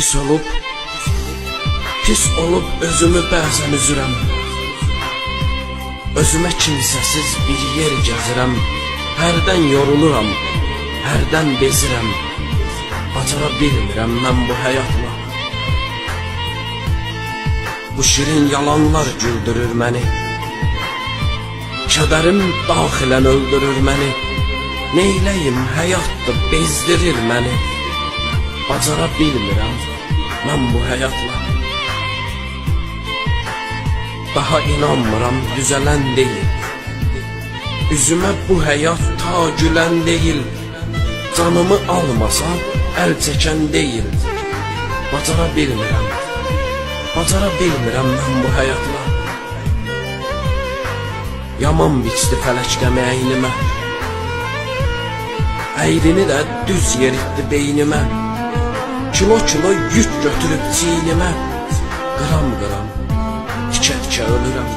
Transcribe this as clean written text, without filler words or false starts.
Pis olub özümü bəzən üzürəm. Özümə kimsəsiz bir yer gəzirəm. Hərdən yoruluram, hərdən bezirəm. Bacara bilmirəm mən bu həyatla. Bu şirin yalanlar güldürür məni. Kədərim daxilən öldürür məni. Neyləyim həyatdır bezdirir məni. Bacara bilmirəm mən bu həyatla. Daha inanmıram düzələn deyil. Üzümə bu həyat ta gülən deyil. Canımı almasa əl çəkən deyil. Bacara bilmirəm mən bu həyatla. Yaman biçdi fələk qəməyinimə. Əyrini də düz yeritdi beynimə. Kilo yük götürüb çiynimə. Qıram, tikə-tikə ölürəm.